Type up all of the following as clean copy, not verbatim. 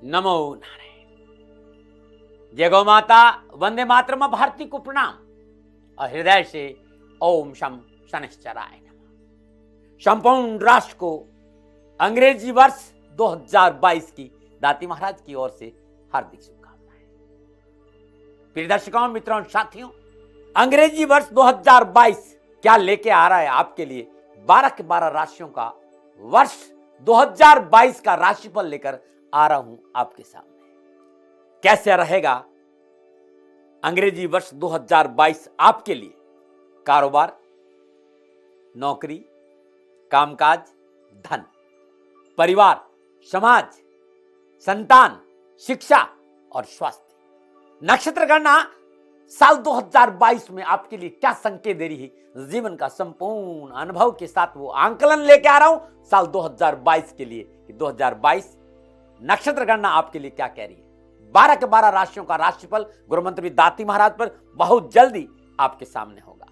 नमो नारायण। जय गौ माता, वंदे मातरम, भारती को प्रणाम और हृदय से ओम शम शनिश्चराय नमः। संपूर्ण राष्ट्र को अंग्रेजी वर्ष 2022 की दाती महाराज की ओर से हार्दिक शुभकामनाएं। प्रिय दर्शकों, मित्रों, साथियों, अंग्रेजी वर्ष 2022 क्या लेके आ रहा है आपके लिए? 12 के 12 राशियों का वर्ष 2022 का राशिफल लेकर आ रहा हूं आपके सामने। कैसे रहेगा अंग्रेजी वर्ष 2022 आपके लिए? कारोबार, नौकरी, कामकाज, धन, परिवार, समाज, संतान, शिक्षा और स्वास्थ्य। नक्षत्र गणना साल 2022 में आपके लिए क्या संकेत दे रही है? जीवन का संपूर्ण अनुभव के साथ वो आंकलन लेके आ रहा हूं साल 2022 के लिए कि 2022 नक्षत्र गणना आपके लिए क्या कह रही है। 12 के 12 राशियों का राशिफल गुरु मंत्र दाती महाराज पर बहुत जल्दी आपके सामने होगा।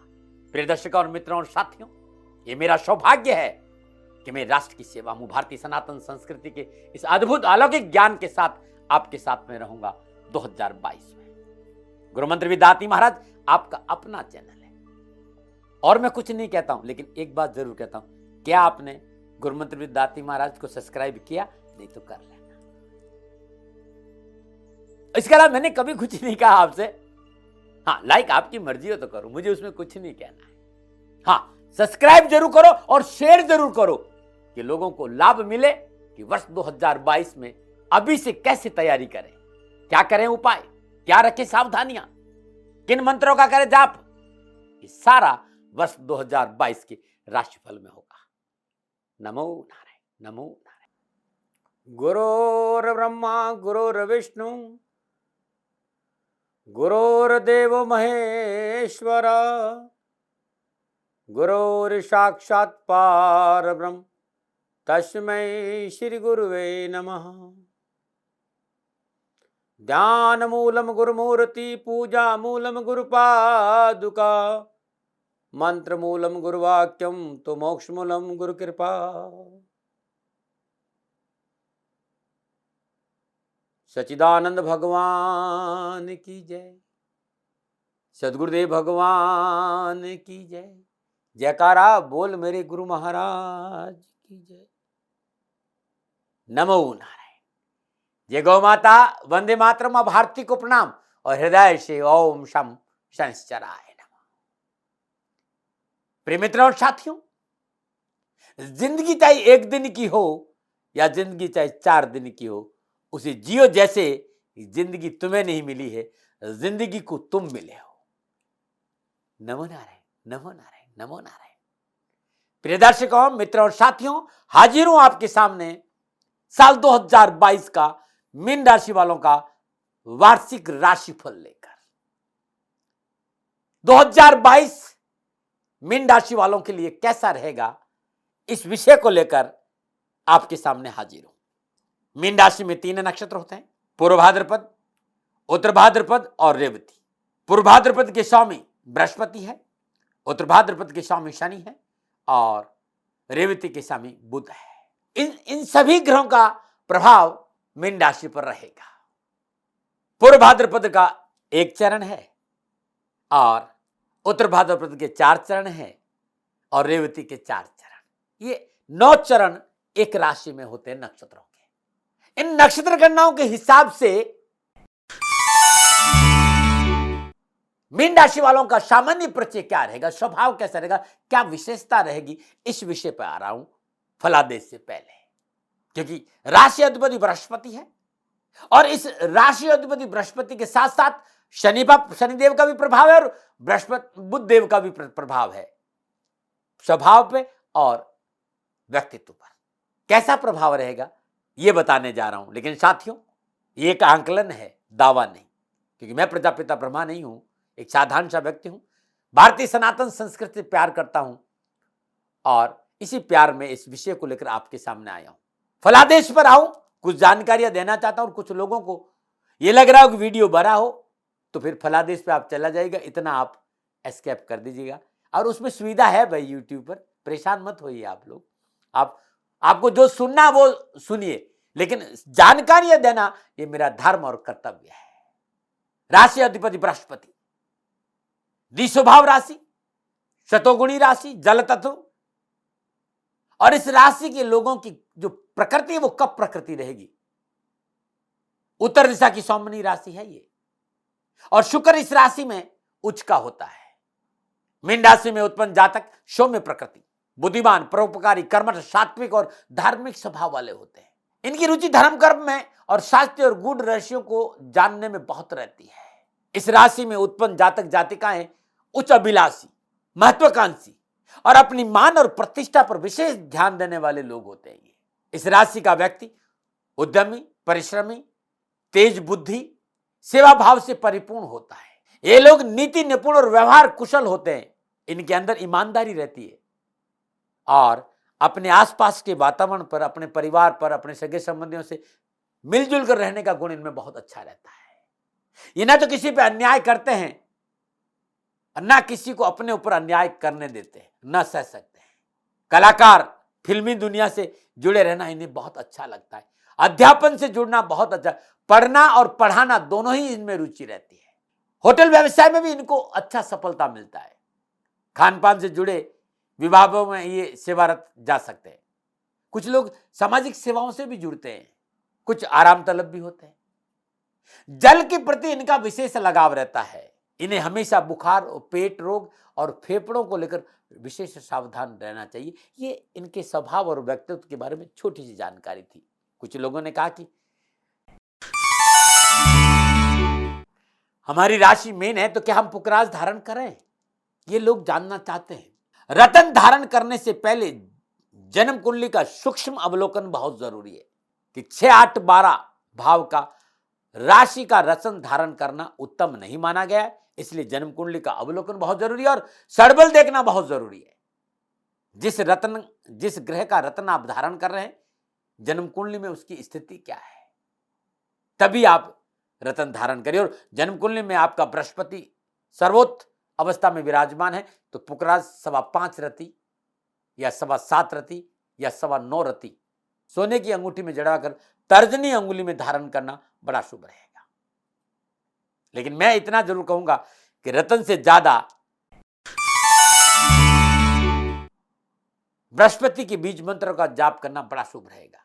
प्रिय दर्शकों और मित्रों और साथियों, ये मेरा सौभाग्य है कि मैं राष्ट्र की सेवा में, भारतीय सनातन संस्कृति के इस अद्भुत अलौकिक ज्ञान के साथ आपके साथ में रहूंगा 2022 में। गुरु मंत्र दाती महाराज आपका अपना चैनल है और मैं कुछ नहीं कहता हूं, लेकिन एक बात जरूर कहता हूं, क्या आपने गुरु मंत्र दाती महाराज को सब्सक्राइब किया? नहीं तो कर लेना। इसके अलावा मैंने कभी कुछ नहीं कहा आपसे। हाँ, लाइक आपकी मर्जी हो तो करो, मुझे उसमें कुछ नहीं कहना है। हाँ, सब्सक्राइब जरूर करो और शेयर जरूर करो कि लोगों को लाभ मिले कि वर्ष 2022 में अभी से कैसे तैयारी करें, क्या करें उपाय, क्या रखें सावधानियां, किन मंत्रों का करें जाप। ये सारा वर्ष 2022 के राशिफल में होगा। नमो नारायण, नमो नारायण। गुरुर्ब्रह्मा गुरुर्विष्णु गुरुर्देवो महेश्वरा गुरुर्साक्षात् परब्रह्म तस्मै श्री गुरुवे नमः। ध्यान मूलम गुरुमूर्ति, पूजा मूलम गुरुपादुका, मंत्र मूलम गुरुवाक्यम तो मोक्ष मूलम गुरु कृपा। सच्चिदानंद भगवान की जय, सदगुरुदेव भगवान की जय। जयकारा बोल मेरे गुरु महाराज की जय। नमो नारायण। जय गौ माता, वंदे मातरम, भारती को प्रणाम और हृदय से ओम शम शनिश्चराय नमः। प्रिय मित्रों और साथियों, जिंदगी चाहे एक दिन की हो या जिंदगी चाहे 4 दिन की हो, उसे जियो जैसे जिंदगी तुम्हें नहीं मिली है, जिंदगी को तुम मिले हो। नमो नारायण, नमो नारायण, नमो नारायण। प्रिय दर्शकों, मित्रों और साथियों, हाजिर हूं आपके सामने साल 2022 का मीन राशि वालों का वार्षिक राशिफल लेकर। 2022 मीन राशि वालों के लिए कैसा रहेगा, इस विषय को लेकर आपके सामने हाजिर हूं। मीन राशि में 3 नक्षत्र होते हैं, पूर्व भाद्रपद, उत्तर भाद्रपद और रेवती। पूर्व भाद्रपद के स्वामी बृहस्पति है, उत्तर भाद्रपद के स्वामी शनि है और रेवती के स्वामी बुध है। इन सभी ग्रहों का प्रभाव मीन राशि पर रहेगा। पूर्व भाद्रपद का 1 चरण है और उत्तर भाद्रपद के 4 चरण है और रेवती के 4 चरण। ये 9 चरण एक राशि में होते हैं नक्षत्रों के। इन नक्षत्र गणनाओं के हिसाब से मीन राशि वालों का सामान्य परिचय क्या रहेगा, स्वभाव कैसा रहेगा, क्या विशेषता रहेगी, इस विषय पर आ रहा हूं फलादेश से पहले। क्योंकि राशि अधिपति बृहस्पति है और इस राशि अधिपति बृहस्पति के साथ साथ शनिदेव का भी प्रभाव है और बृहस्पति बुध देव का भी प्रभाव है स्वभाव पे और व्यक्तित्व पर। कैसा प्रभाव रहेगा ये बताने जा रहा हूं। लेकिन साथियों, ये एक आंकलन है, दावा नहीं, क्योंकि मैं प्रजापिता ब्रह्मा नहीं हूं, एक साधारण सा व्यक्ति हूं। भारतीय सनातन संस्कृति से प्यार करता हूं और इसी प्यार में इस विषय को लेकर आपके सामने आया हूं। फलादेश पर आऊं, कुछ जानकारियां देना चाहता हूं। कुछ लोगों को ये लग रहा हो कि वीडियो बड़ा हो तो फिर फलादेश पे आप चला जाएगा, इतना आप एस्केप कर दीजिएगा। और उसमें सुविधा है भाई यूट्यूब पर, परेशान मत होइए आप लोग। आपको जो सुनना वो सुनिए, लेकिन जानकारियां देना ये मेरा धर्म और कर्तव्य है। राशि अधिपति बृहस्पति, द्विस्वभाव राशि, शतोगुणी राशि, जल तत्व, और इस राशि के लोगों की जो प्रकृति है वो कब प्रकृति रहेगी? उत्तर दिशा की सौम्यनी राशि है ये, और शुक्र इस राशि में उच्च का होता है। मीन राशि में उत्पन्न जातक सौम्य प्रकृति, बुद्धिमान, परोपकारी, कर्मठ, सात्विक और धार्मिक स्वभाव वाले होते हैं। इनकी रुचि धर्म कर्म में और शास्त्रीय और गूढ़ रहस्यों को जानने में बहुत रहती है। इस राशि में उत्पन्न जातक जातिकाएं उच्च अभिलाषी, महत्वाकांक्षी और अपनी मान और प्रतिष्ठा पर विशेष ध्यान देने वाले लोग होते हैं। इस राशि का व्यक्ति उद्यमी, परिश्रमी, तेज बुद्धि, सेवा भाव से परिपूर्ण होता है। ये लोग नीति निपुण और व्यवहार कुशल होते हैं। इनके अंदर ईमानदारी रहती है और अपने आसपास के वातावरण पर, अपने परिवार पर, अपने सगे संबंधियों से मिलजुल कर रहने का गुण इनमें बहुत अच्छा रहता है। ये ना तो किसी पे अन्याय करते हैं, ना किसी को अपने ऊपर अन्याय करने देते हैं, ना सह सकते हैं। कलाकार, फिल्मी दुनिया से जुड़े रहना इन्हें बहुत अच्छा लगता है। अध्यापन से जुड़ना बहुत अच्छा, पढ़ना और पढ़ाना दोनों ही इनमें रुचि रहती है। होटल व्यवसाय में भी इनको अच्छा सफलता मिलता है। खान पान से जुड़े विभागों में ये सेवारत जा सकते हैं। कुछ लोग सामाजिक सेवाओं से भी जुड़ते हैं, कुछ आराम तलब भी होते हैं। जल के प्रति इनका विशेष लगाव रहता है। इन्हें हमेशा बुखार, पेट रोग और फेफड़ों को लेकर विशेष सावधान रहना चाहिए। ये इनके स्वभाव और व्यक्तित्व के बारे में छोटी सी जानकारी थी। कुछ लोगों ने कहा कि हमारी राशि मीन है तो क्या हम पुकराज धारण करें? ये लोग जानना चाहते हैं। रतन धारण करने से पहले जन्म कुंडली का सूक्ष्म अवलोकन बहुत जरूरी है कि 6, 8, 12 भाव का राशि का रतन धारण करना उत्तम नहीं माना गया है। इसलिए जन्म कुंडली का अवलोकन बहुत जरूरी है और सड़बल देखना बहुत जरूरी है। जिस ग्रह का रत्न आप धारण कर रहे हैं, जन्म कुंडली में उसकी स्थिति क्या है, तभी आप रत्न धारण करिए। और जन्म कुंडली में आपका बृहस्पति सर्वोच्च अवस्था में विराजमान है तो पुकराज 5.25 रति या 7.25 रति या 9.25 रति सोने की अंगूठी में जड़ाकर तर्जनी अंगुली में धारण करना बड़ा शुभ रहेगा। लेकिन मैं इतना जरूर कहूंगा कि रतन से ज्यादा बृहस्पति के बीज मंत्र का जाप करना बड़ा शुभ रहेगा।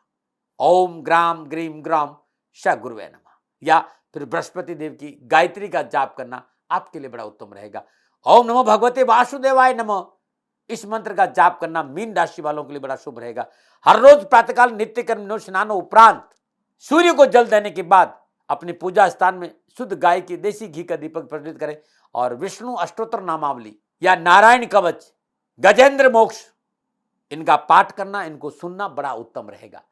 ओम ग्राम ग्रीम ग्राम श गुरुवे नमः, या फिर बृहस्पति देव की गायत्री का जाप करना आपके लिए बड़ा उत्तम रहेगा। ओम नमो भगवते वासुदेवाय नमः, इस मंत्र का जाप करना मीन राशि वालों के लिए बड़ा शुभ रहेगा। हर रोज प्रातःकाल नित्य कर्म स्नानो उपरांत सूर्य को जल देने के बाद अपनी पूजा स्थान में शुद्ध गाय के देसी घी का दीपक प्रज्वलित करें और विष्णु अष्टोत्तर नामावली या नारायण कवच, गजेंद्र मोक्ष इनका पाठ करना, इनको सुनना बड़ा उत्तम रहेगा।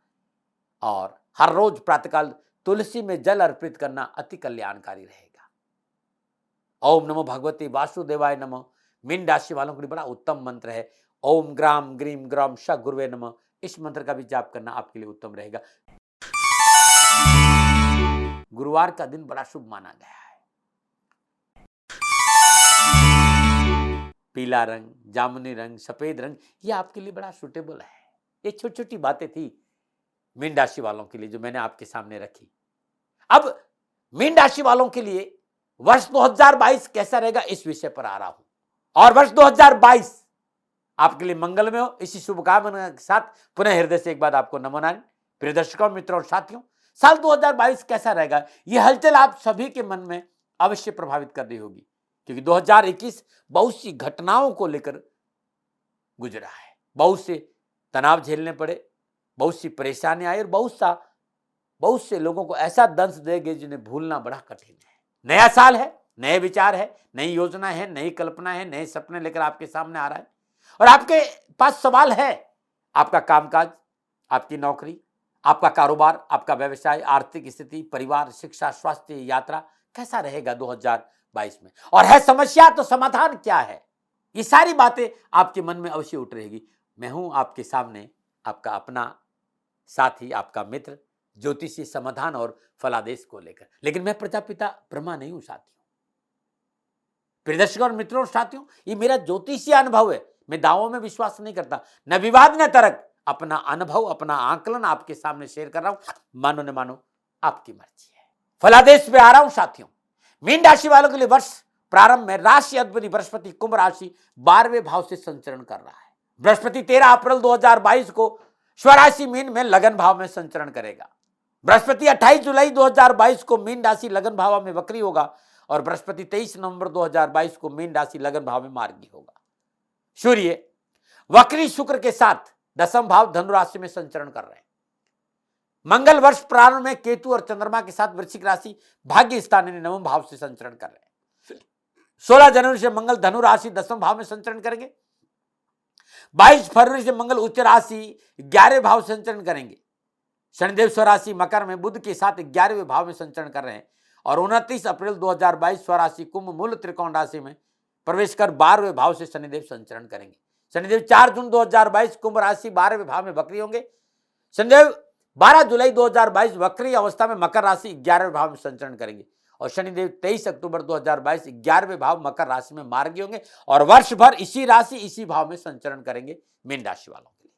और हर रोज प्रातःकाल तुलसी में जल अर्पित करना अति कल्याणकारी रहेगा। ओम नमो भगवते वासुदेवाय नमः मीन राशि वालों के लिए बड़ा उत्तम मंत्र है। ओम ग्राम ग्रीम ग्राम श गुरुवे नमः, इस मंत्र का भी जाप करना आपके लिए उत्तम रहेगा। गुरुवार का दिन बड़ा शुभ माना गया है। पीला रंग, जामुनी रंग, सफेद रंग, ये आपके लिए बड़ा सूटेबल है। ये छोटी छोटी बातें थी मीन राशि वालों के लिए जो मैंने आपके सामने रखी। अब मीन राशि वालों के लिए वर्ष 2022 कैसा रहेगा इस विषय पर आ रहा हूं। और वर्ष 2022 आपके लिए मंगलमय हो, इसी शुभकामना के साथ पुनः हृदय से एक बार आपको नमन। प्रिय दर्शकों, मित्रों और साथियों, साल 2022 कैसा रहेगा, यह हलचल आप सभी के मन में अवश्य प्रभावित कर रही होगी, क्योंकि 2021 बहुत सी घटनाओं को लेकर गुजरा है। बहुत से तनाव झेलने पड़े, बहुत सी परेशानी आई और बहुत से लोगों को ऐसा दंश देंगे जिन्हें भूलना बड़ा कठिन है। नया साल है, नए विचार है, नई योजना है, नई कल्पना है, नए सपने लेकर आपके सामने आ रहा है और आपके पास सवाल है। आपका कामकाज, आपकी नौकरी, आपका कारोबार, आपका व्यवसाय, आर्थिक स्थिति, परिवार, शिक्षा, स्वास्थ्य, यात्रा कैसा रहेगा 2022 में, और है समस्या तो समाधान क्या है, ये सारी बातें आपके मन में अवश्य उठ रहेगी। मैं हूं आपके सामने आपका अपना साथी, आपका मित्र, ज्योतिषी समाधान और फलादेश को लेकर। लेकिन मैं प्रजापिता ब्रह्मा नहीं हूं साथियों। प्रिय दर्शकों और मित्रों और साथियों, ये मेरा ज्योतिषीय अनुभव है। मैं दावों में विश्वास नहीं करता, न विवाद न तर्क, अपना अनुभव, अपना आकलन आपके सामने शेयर कर रहा हूं, मानो न मानो आपकी मर्जी है। फलादेश पे आ रहा हूं साथियों। मीन राशि वालों के लिए वर्ष प्रारंभ में राशि अधिपति बृहस्पति कुंभ राशि 12वें भाव से संचरण कर रहा है। बृहस्पति 13 अप्रैल 2022 को स्वराशि मीन में लगन भाव में संचरण करेगा। बृहस्पति 28 जुलाई 2022 को मीन राशि लगन भाव में वक्री होगा और बृहस्पति 23 नवंबर 2022 को मीन राशि लगन भाव में मार्गी होगा। सूर्य वक्री शुक्र के साथ दसम भाव धनु राशि में संचरण कर रहे हैं। मंगल वर्ष प्रारंभ में केतु और चंद्रमा के साथ वृश्चिक राशि भाग्य स्थान नवम भाव से संचरण कर रहे हैं। 16 जनवरी से मंगल धनु राशि दसम भाव में संचरण करेंगे। 22 फरवरी से मंगल उच्च राशि 11वें भाव से संचरण करेंगे। शनिदेव स्वराशि मकर में बुध के साथ 11वें भाव में संचरण कर रहे हैं और 29 अप्रैल 2022 स्वराशि कुंभ मूल त्रिकोण राशि में प्रवेश कर 12वें भाव से शनिदेव संचरण करेंगे। शनिदेव 4 जून 2022 कुंभ राशि 12वें भाव में वक्री होंगे। शनिदेव 12 जुलाई 2022 वक्री अवस्था में मकर राशि 11वें भाव में संचरण करेंगे और शनिदेव 23 अक्टूबर 2022 11वें भाव मकर राशि में मार्गी होंगे और वर्ष भर इसी राशि इसी भाव में संचरण करेंगे मीन राशि वालों के लिए।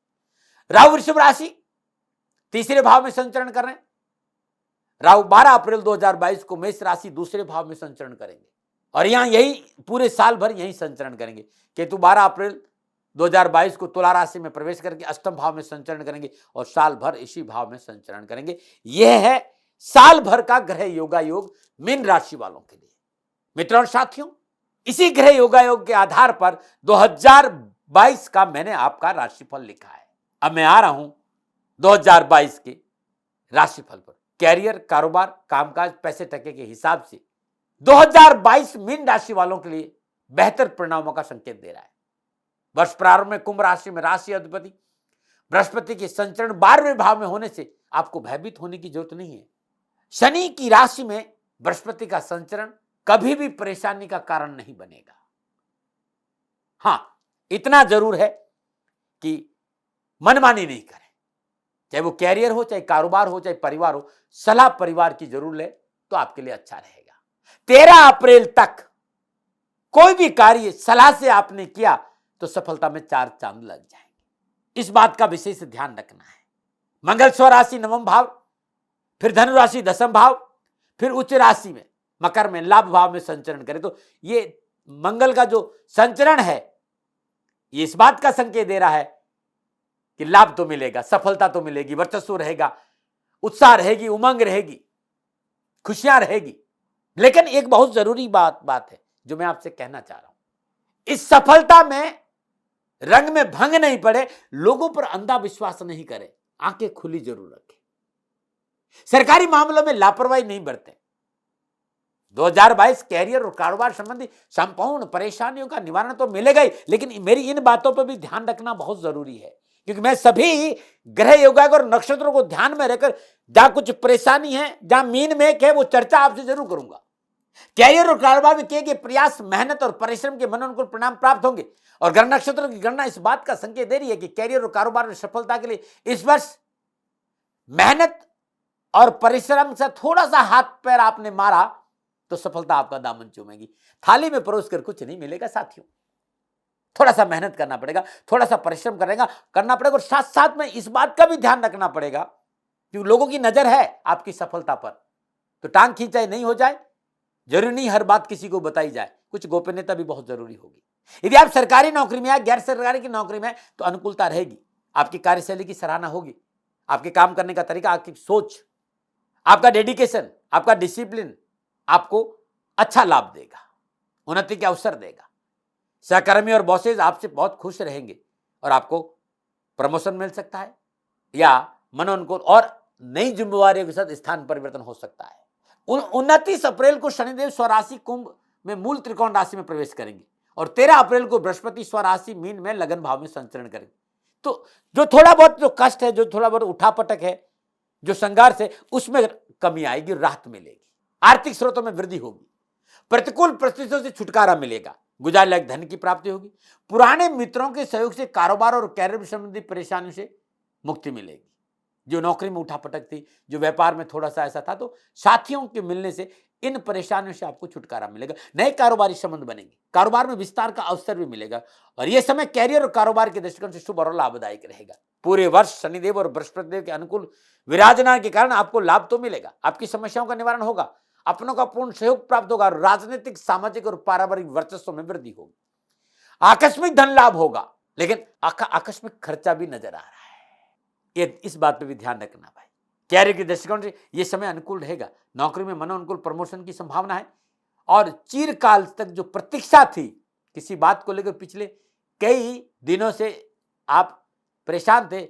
राहु वृषभ राशि तीसरे भाव में संचरण कर रहे हैं। राहु 12 अप्रैल 2022 को मेष राशि दूसरे भाव में संचरण करेंगे और यहां यही पूरे साल भर यही संचरण करेंगे। केतु 12 अप्रैल 2022 को तुला राशि में प्रवेश करके अष्टम भाव में संचरण करेंगे और साल भर इसी भाव में संचरण करेंगे। यह है साल भर का ग्रह योगा योग मीन राशि वालों के लिए। मित्रों और साथियों, इसी ग्रह योगा योग के आधार पर 2022 का मैंने आपका राशिफल लिखा है। अब मैं आ रहा हूं 2022 के राशिफल पर। कैरियर, कारोबार, कामकाज, पैसे टके के हिसाब से 2022 मीन राशि वालों के लिए बेहतर परिणामों का संकेत दे रहा है। वर्ष प्रारंभ में कुंभ राशि में राशि अधिपति बृहस्पति के संचरण 12वें भाव में होने से आपको भयभीत होने की जरूरत नहीं है। शनि की राशि में बृहस्पति का संचरण कभी भी परेशानी का कारण नहीं बनेगा। हां, इतना जरूर है कि मनमानी नहीं करें, चाहे वो कैरियर हो, चाहे कारोबार हो, चाहे परिवार हो। सलाह परिवार की जरूर ले तो आपके लिए अच्छा रहेगा। 13 अप्रैल तक कोई भी कार्य सलाह से आपने किया तो सफलता में 4 चांद लग जाएंगे। इस बात का विशेष ध्यान रखना है। मंगल स्वराशि नवम भाव, फिर धनु राशि दसम भाव, फिर उच्च राशि में मकर में लाभ भाव में संचरण करे तो ये मंगल का जो संचरण है ये इस बात का संकेत दे रहा है कि लाभ तो मिलेगा, सफलता तो मिलेगी, वर्चस्व रहेगा, उत्साह रहेगी, उमंग रहेगी, खुशियां रहेगी। लेकिन एक बहुत जरूरी बात है जो मैं आपसे कहना चाह रहा हूं। इस सफलता में रंग में भंग नहीं पड़े, लोगों पर अंधा विश्वास नहीं करें, आंखें खुली जरूर रखें, सरकारी मामलों में लापरवाही नहीं बरतें। 2022 कैरियर और कारोबार संबंधी संपूर्ण परेशानियों का निवारण तो मिलेगा ही, लेकिन मेरी इन बातों पर भी ध्यान रखना बहुत जरूरी है, क्योंकि मैं सभी ग्रह योगायोग और नक्षत्रों को ध्यान में रखकर जहां कुछ परेशानी है, जहां मीन मेघ है, वो चर्चा आपसे जरूर करूंगा। कैरियर और कारोबार में किए गए प्रयास, मेहनत और परिश्रम के मनोनुकूल परिणाम प्राप्त होंगे और ग्रह नक्षत्रों की गणना इस बात का संकेत दे रही है कि कैरियर और कारोबार में सफलता के लिए इस वर्ष मेहनत और परिश्रम से थोड़ा सा हाथ पैर आपने मारा तो सफलता आपका दामन चूमेगी। थाली में परोस कर कुछ नहीं मिलेगा साथियों, थोड़ा सा मेहनत करना पड़ेगा, थोड़ा सा परिश्रम करना पड़ेगा और साथ साथ में इस बात का भी ध्यान रखना पड़ेगा कि लोगों की नजर है आपकी सफलता पर, तो टांग खींचाई नहीं हो जाए। जरूरी नहीं हर बात किसी को बताई जाए, कुछ गोपनीयता भी बहुत जरूरी होगी। यदि आप सरकारी नौकरी में या गैर सरकारी की नौकरी में तो अनुकूलता रहेगी, आपकी कार्यशैली की सराहना होगी, आपके काम करने का तरीका, आपकी सोच, आपका डेडिकेशन, आपका डिसिप्लिन आपको अच्छा लाभ देगा, उन्नति के अवसर देगा। सहकर्मी और बॉसेज आपसे बहुत खुश रहेंगे और आपको प्रमोशन मिल सकता है या मनोनुकूल और नई जिम्मेवारियों के साथ स्थान परिवर्तन हो सकता है। 29 अप्रैल को शनिदेव स्वराशि कुंभ में मूल त्रिकोण राशि में प्रवेश करेंगे और 13 अप्रैल को बृहस्पति स्वराशि मीन में लगन भाव में संचरण करेंगे। तो जो थोड़ा बहुत जो कष्ट है, जो थोड़ा बहुत उठापटक है, जो संघर्ष है, उसमें कमी आएगी, राहत मिलेगी, आर्थिक स्रोतों में वृद्धि होगी, प्रतिकूल परिस्थितियों से छुटकारा मिलेगा, गुजार लायक धन की प्राप्ति होगी, पुराने मित्रों के सहयोग से कारोबार और कैरियर संबंधी परेशानियों से मुक्ति मिलेगी। जो नौकरी में उठापटक थी, जो व्यापार में थोड़ा सा ऐसा था, तो साथियों के मिलने से इन परेशानियों से आपको छुटकारा मिलेगा। नए कारोबारी संबंध बनेंगे, कारोबार में विस्तार का अवसर भी मिलेगा और यह समय कैरियर और कारोबार के दृष्टिकोण से शुभ और लाभदायक रहेगा। पूरे वर्ष शनिदेव और बृहस्पति देव के अनुकूल विराजमान के कारण आपको लाभ तो मिलेगा, आपकी समस्याओं का निवारण होगा, अपनों का पूर्ण सहयोग प्राप्त होगा, राजनीतिक, सामाजिक और पारिवारिक वर्चस्व में वृद्धि होगी, आकस्मिक धन लाभ होगा, लेकिन आकस्मिक खर्चा भी नजर आ रहा है। ये इस बात पे भी ध्यान रखना भाई। कैरियर के दृष्टिकोण से यह समय अनुकूल रहेगा, नौकरी में मनोनुकूल प्रमोशन की संभावना है और चिरकाल तक जो प्रतीक्षा थी किसी बात को लेकर, पिछले कई दिनों से आप परेशान थे,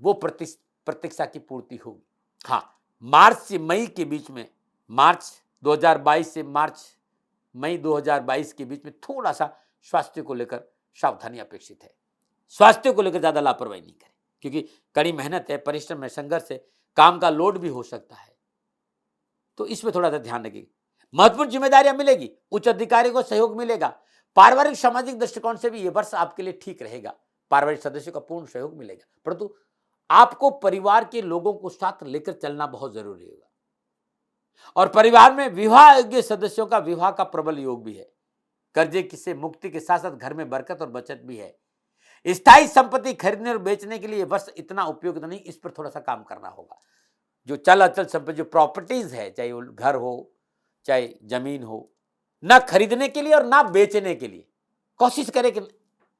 वो प्रतीक्षा की पूर्ति होगी। हाँ, मार्च से मई के बीच में, मार्च 2022 से मई 2022 के बीच में थोड़ा सा स्वास्थ्य को लेकर सावधानी अपेक्षित है। स्वास्थ्य को लेकर ज्यादा लापरवाही नहीं करें, क्योंकि कड़ी मेहनत है, परिश्रम है, संघर्ष है, काम का लोड भी हो सकता है, तो इसमें थोड़ा सा ध्यान रखिए। महत्वपूर्ण जिम्मेदारियां मिलेगी, उच्च अधिकारी को सहयोग मिलेगा, पारिवारिक सामाजिक दृष्टिकोण से भी यह वर्ष आपके लिए ठीक रहेगा, पारिवारिक सदस्यों का पूर्ण सहयोग मिलेगा, परंतु आपको परिवार के लोगों को साथ लेकर चलना बहुत जरूरी होगा। और परिवार में विवाह योग्य सदस्यों का विवाह का प्रबल योग भी है। कर्जे से मुक्ति के साथ साथ घर में बरकत और बचत भी है। स्थायी संपत्ति खरीदने और बेचने के लिए वर्ष इतना उपयुक्त नहीं, इस पर थोड़ा सा काम करना होगा। जो चल अचल संपत्ति, जो प्रॉपर्टीज है, चाहे वो घर हो चाहे जमीन हो, ना खरीदने के लिए और ना बेचने के लिए कोशिश करें कि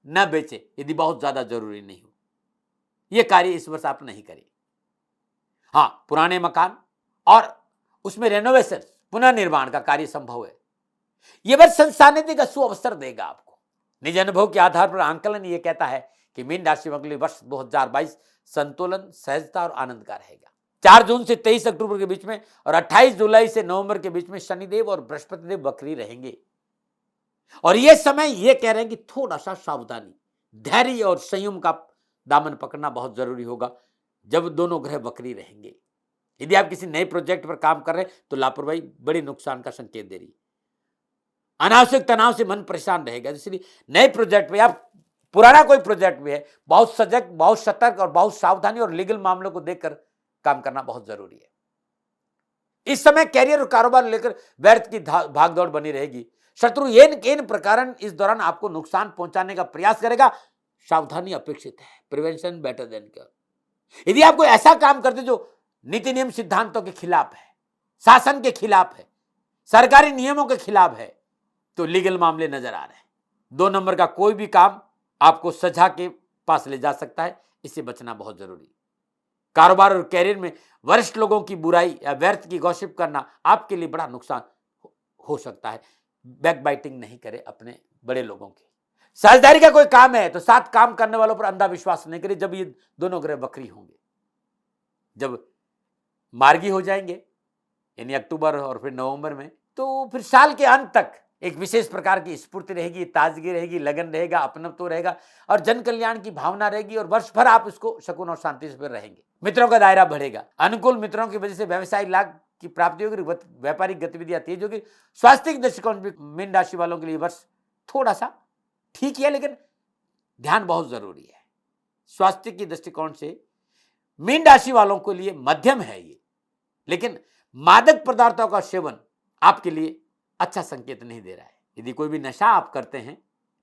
ना बेचे, यदि बहुत ज्यादा जरूरी नहीं हो। यह कार्य इस वर्ष आप नहीं करें। हाँ, पुराने मकान और उसमें रेनोवेशन, पुनर्निर्माण का कार्य संभव है। यह वर्ष संसानिधिक का सुअवसर देगा आपको। निज अनुभव के आधार पर आंकलन यह कहता है कि मीन राशि वालों के लिए वर्ष 2022 संतुलन, सहजता और आनंद का रहेगा। 4 जून से 23 अक्टूबर के बीच में और 28 जुलाई से नवंबर के बीच में शनिदेव और बृहस्पति देव वक्री रहेंगे, और यह समय यह कह रहे हैं कि थोड़ा सा सावधानी, धैर्य और संयम का दामन पकड़ना बहुत जरूरी होगा जब दोनों ग्रह वक्री रहेंगे। यदि आप किसी नए प्रोजेक्ट पर काम कर रहे हैं तो लापरवाही बड़े नुकसान का संकेत दे रही है। अनावश्यक तनाव से मन परेशान रहेगा, इसलिए नए प्रोजेक्ट में, आप पुराना कोई प्रोजेक्ट भी है, बहुत सजग, बहुत सतर्क और बहुत सावधानी और लीगल मामलों को देखकर काम करना बहुत जरूरी है। इस समय कैरियर और कारोबार लेकर व्यर्थ की भागदौड़ बनी रहेगी। शत्रु इन प्रकार इस दौरान आपको नुकसान पहुंचाने का प्रयास करेगा, सावधानी अपेक्षित है। Prevention better than cure. यदि आप कोई ऐसा काम करते जो नीति नियम सिद्धांतों के खिलाफ है, शासन के खिलाफ है, सरकारी नियमों के खिलाफ है, तो लीगल मामले नजर आ रहे हैं। 2 नंबर का कोई भी काम आपको सजा के पास ले जा सकता है, इससे बचना बहुत जरूरी। कारोबार और कैरियर में वरिष्ठ लोगों की बुराई या व्यर्थ की गॉसिप करना आपके लिए बड़ा नुकसान हो सकता है। बैकबाइटिंग नहीं करें अपने बड़े लोगों की। साझेदारी का कोई काम है तो साथ काम करने वालों पर अंधा विश्वास नहीं करें जब ये दोनों ग्रह वक्री होंगे। जब मार्गी हो जाएंगे यानी अक्टूबर और फिर नवंबर में, तो फिर साल के अंत तक एक विशेष प्रकार की स्फूर्ति रहेगी, ताजगी रहेगी, लगन रहेगा, अपनत्व रहेगा और जन कल्याण की भावना रहेगी, और वर्ष भर आप इसको सुकून और शांति से रहेंगे। मित्रों का दायरा बढ़ेगा, अनुकूल मित्रों की वजह से व्यवसायिक लाभ की प्राप्ति होगी, व्यापारिक गतिविधियां तेज होगी। स्वास्थ्य दृष्टिकोण भी मीन राशि वालों के लिए वर्ष थोड़ा सा ठीक है, लेकिन ध्यान बहुत जरूरी है। स्वास्थ्य की दृष्टिकोण से मीन राशि वालों के लिए मध्यम है ये, लेकिन मादक पदार्थों का सेवन आपके लिए अच्छा संकेत नहीं दे रहा है। यदि कोई भी नशा आप करते हैं,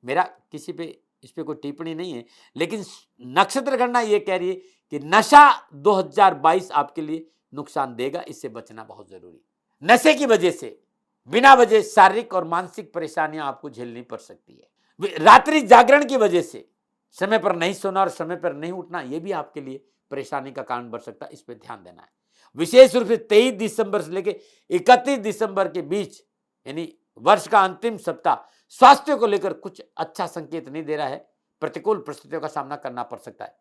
मेरा किसी पे इस पे कोई टिप्पणी नहीं है, लेकिन नक्षत्र गणना ये कह रही है कि नशा 2022 आपके लिए नुकसान देगा, इससे बचना बहुत जरूरी। नशे की वजह से बिना वजह शारीरिक और मानसिक परेशानियां आपको झेलनी पड़ सकती है। रात्रि जागरण की वजह से समय पर नहीं सोना और समय पर नहीं उठना, यह भी आपके लिए परेशानी का कारण बन सकता है, इस पर ध्यान देना है। विशेष रूप से 23 दिसंबर से लेकर 31 दिसंबर के बीच यानी वर्ष का अंतिम सप्ताह स्वास्थ्य को लेकर कुछ अच्छा संकेत नहीं दे रहा है, प्रतिकूल परिस्थितियों का सामना करना पड़ सकता है।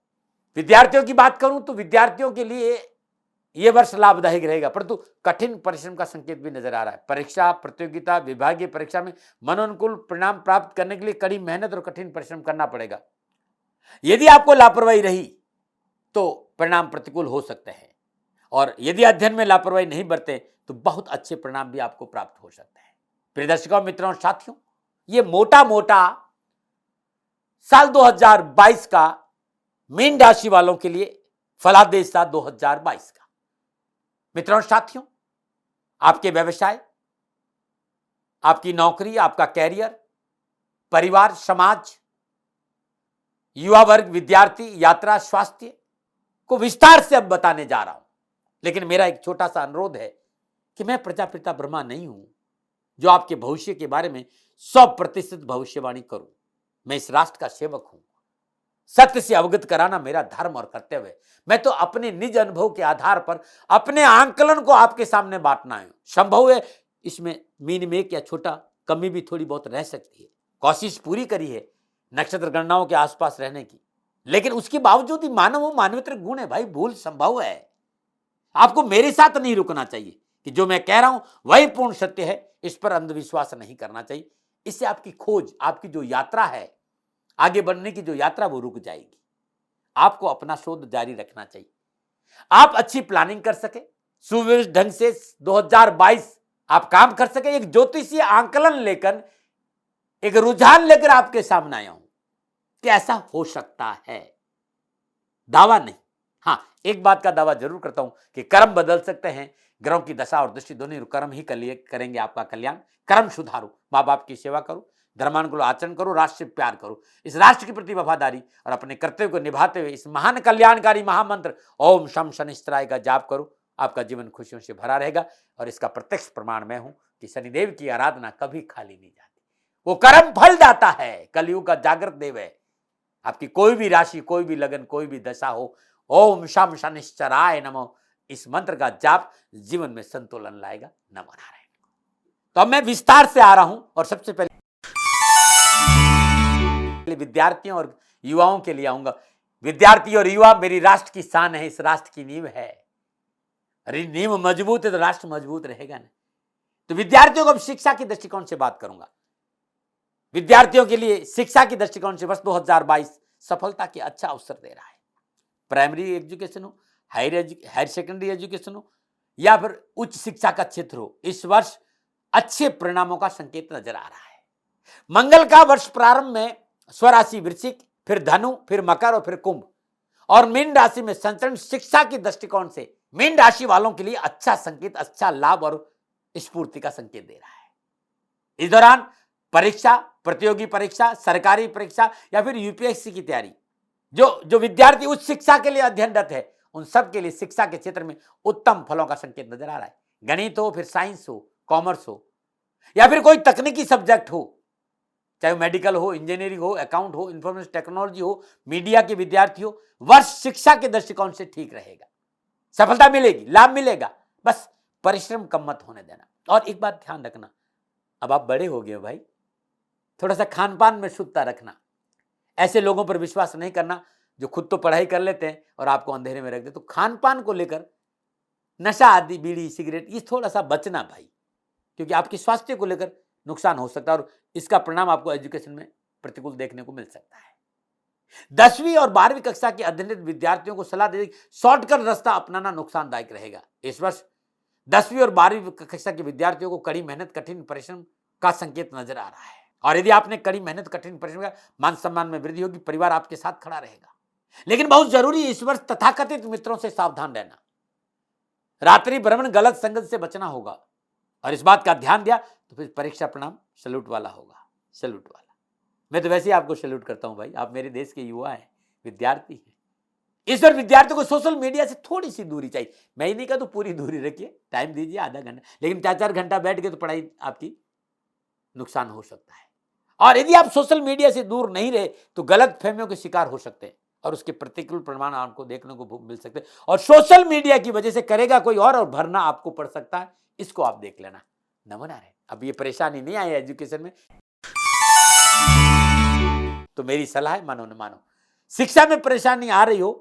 विद्यार्थियों की बात करूं तो विद्यार्थियों के लिए यह वर्ष लाभदायक रहेगा, परंतु कठिन परिश्रम का संकेत भी नजर आ रहा है। परीक्षा, प्रतियोगिता, विभागीय परीक्षा में मनोनुकूल परिणाम प्राप्त करने के लिए कड़ी मेहनत और कठिन परिश्रम करना पड़ेगा। यदि आपको लापरवाही रही तो परिणाम प्रतिकूल हो सकते हैं, और यदि अध्ययन में लापरवाही नहीं बरते तो बहुत अच्छे परिणाम भी आपको प्राप्त हो सकते हैं। प्रिय दर्शकों, मित्रों और साथियों, ये मोटा मोटा साल 2022 का मीन राशि वालों के लिए फलादेश था 2022 का। मित्रों और साथियों, आपके व्यवसाय, आपकी नौकरी, आपका कैरियर, परिवार, समाज, युवा वर्ग, विद्यार्थी, यात्रा, स्वास्थ्य को विस्तार से अब बताने जा रहा हूं। लेकिन मेरा एक छोटा सा अनुरोध है कि मैं प्रजापिता ब्रह्मा नहीं हूं जो आपके भविष्य के बारे में 100% भविष्यवाणी करूं। मैं इस राष्ट्र का सेवक हूं। सत्य से अवगत कराना मेरा धर्म और कर्तव्य है। मैं तो अपने निज अनुभव के आधार पर अपने आंकलन को आपके सामने बांटना है। संभव है इसमें मीन मेक या छोटा कमी भी थोड़ी बहुत रह सकती है। कोशिश पूरी करी है नक्षत्र गणनाओं के आसपास रहने की, लेकिन उसके बावजूद ही मानव मानवेतर गुण है भाई, भूल संभव है। आपको मेरे साथ नहीं रुकना चाहिए कि जो मैं कह रहा हूं वही पूर्ण सत्य है, इस पर अंधविश्वास नहीं करना चाहिए। इससे आपकी खोज, आपकी जो यात्रा है, आगे बढ़ने की जो यात्रा, वो रुक जाएगी। आपको अपना शोध जारी रखना चाहिए। आप अच्छी प्लानिंग कर सके, सुव्यवस्थित ढंग से 2022 आप काम कर सके। एक ज्योतिषीय आंकलन लेकर, एक रुझान लेकर आपके सामने आया हूं कि ऐसा हो सकता है। दावा नहीं, हां एक बात का दावा जरूर करता हूं कि कर्म बदल सकते हैं। ग्रहों की दशा और दृष्टि दोनों कर्म ही करेंगे आपका कल्याण। कर्म सुधारो, माँ बाप की सेवा करो, धर्मानुकूल आचरण करो, राष्ट्र से प्यार करो, इस राष्ट्र के प्रति वफादारी और अपने कर्तव्य को निभाते हुए इस महान कल्याणकारी महामंत्र ओम शम शनिश्चराय का जाप करो। आपका जीवन खुशियों से भरा रहेगा। और इसका प्रत्यक्ष प्रमाण मैं हूं कि शनिदेव की आराधना कभी खाली नहीं जाती, वो कर्म फल दाता है, कलयुग का जागृत देव है। आपकी कोई भी राशि, कोई भी लगन, कोई भी दशा हो, ओम शम शनिश्चराय नमो, इस मंत्र का जाप जीवन में संतुलन लाएगा। नमो नारायण। तो अब मैं विस्तार से आ रहा हूं और सबसे पहले विद्यार्थियों और युवाओं के लिए आऊंगा। विद्यार्थी और युवा मेरी राष्ट्र की शान है, इस राष्ट्र की नींव है। अरे नींव मजबूत है तो राष्ट्र मजबूत रहेगा ना। तो विद्यार्थियों को अब शिक्षा के दृष्टिकोण से बात करूंगा। विद्यार्थियों के लिए शिक्षा के दृष्टिकोण से वर्ष 2022 सफलता के अच्छा अवसर दे रहा है। प्राइमरी एजुकेशन हो, हायर सेकेंडरी एजुकेशन हो या फिर उच्च शिक्षा का क्षेत्र हो, इस वर्ष अच्छे परिणामों का संकेत नजर आ रहा है। मंगल का वर्ष प्रारंभ में स्वराशि वृश्चिक, फिर धनु, फिर मकर और फिर कुंभ और मीन राशि में संचरण शिक्षा के दृष्टिकोण से मीन राशि वालों के लिए अच्छा संकेत, अच्छा लाभ और स्फूर्ति का संकेत दे रहा है। इस दौरान परीक्षा, प्रतियोगी परीक्षा, सरकारी परीक्षा या फिर यूपीएससी की तैयारी, जो विद्यार्थी उच्च शिक्षा के लिए अध्ययनरत है, उन सब के लिए शिक्षा के क्षेत्र में उत्तम फलों का संकेत नजर आ रहा है। गणित हो, फिर साइंस हो, कॉमर्स हो या फिर कोई तकनीकी सब्जेक्ट हो, चाहे मेडिकल हो, इंजीनियरिंग हो, अकाउंट हो, इंफॉर्मेशन टेक्नोलॉजी हो, मीडिया के विद्यार्थी हो, वर्ष शिक्षा के दृष्टिकोण से ठीक रहेगा। सफलता मिलेगी, लाभ मिलेगा, बस परिश्रम कम मत होने देना। और एक बात ध्यान रखना, अब आप बड़े हो गए हो भाई, थोड़ा सा खान पान में शुद्धता रखना। ऐसे लोगों पर विश्वास नहीं करना जो खुद तो पढ़ाई कर लेते हैं और आपको अंधेरे में रख दे। तो खान पान को लेकर नशा आदि, बीड़ी सिगरेट, ये थोड़ा सा बचना भाई, क्योंकि आपके स्वास्थ्य को लेकर नुकसान हो सकता है और इसका परिणाम आपको एजुकेशन में प्रतिकूल देखने को मिल सकता है। 10वीं और 12वीं कक्षा के अध्ययनरत विद्यार्थियों को सलाह दे शॉर्टकट रास्ता अपनाना नुकसानदायक रहेगा। इस वर्ष 10वीं और 12वीं कक्षा के विद्यार्थियों को कड़ी मेहनत, कठिन परिश्रम का संकेत नजर आ रहा है। और यदि आपने कड़ी मेहनत, कठिन परिश्रम का, मान सम्मान में वृद्धि होगी, परिवार आपके साथ खड़ा रहेगा। लेकिन बहुत जरूरी इस वर्ष तथाकथित मित्रों से सावधान रहना। रात्रि भ्रमण, गलत संगत से बचना होगा और इस बात का ध्यान दिया तो फिर परीक्षा परिणाम सैल्यूट वाला होगा, सैल्यूट वाला। मैं तो वैसे ही आपको सैल्यूट करता हूं भाई, आप मेरे देश के युवा हैं, विद्यार्थी हैं। इस बार विद्यार्थियों को सोशल मीडिया से थोड़ी सी दूरी चाहिए। मैं ही नहीं कहा तो पूरी दूरी रखिए, टाइम दीजिए आधा घंटा, लेकिन 4-4 घंटा बैठ गए तो पढ़ाई आपकी नुकसान हो सकता है। और यदि आप सोशल मीडिया से दूर नहीं रहे तो गलत फहमियों के शिकार हो सकते हैं और उसके प्रतिकूल परिणाम आपको देखने को मिल सकते हैं। और सोशल मीडिया की वजह से करेगा कोई और भरना आपको पड़ सकता है, इसको आप देख लेना। नमो नारायण। अब ये परेशानी नहीं आई एजुकेशन में तो मेरी सलाह है, मानो न मानो। शिक्षा में परेशानी आ रही हो,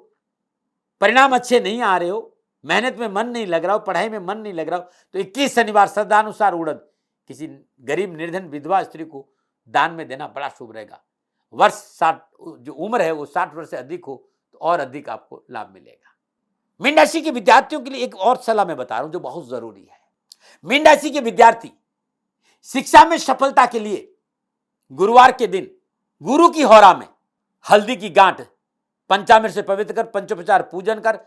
परिणाम अच्छे नहीं आ रहे हो, मेहनत में मन नहीं लग रहा हो, पढ़ाई में मन नहीं लग रहा हो, तो 21 शनिवार श्रद्धानुसार उड़द किसी गरीब निर्धन विधवा स्त्री को दान में देना बड़ा शुभ रहेगा। वर्ष 60, जो उम्र है वो 60 वर्ष से अधिक हो तो और अधिक आपको लाभ मिलेगा। मीन राशि के विद्यार्थियों के लिए एक और सलाह मैं बता रहा हूं जो बहुत जरूरी है। मीन राशि के विद्यार्थी शिक्षा में सफलता के लिए गुरुवार के दिन गुरु की होरा में हल्दी की गांठ पंचामृत से पवित्र कर, पंचोपचार पूजन कर,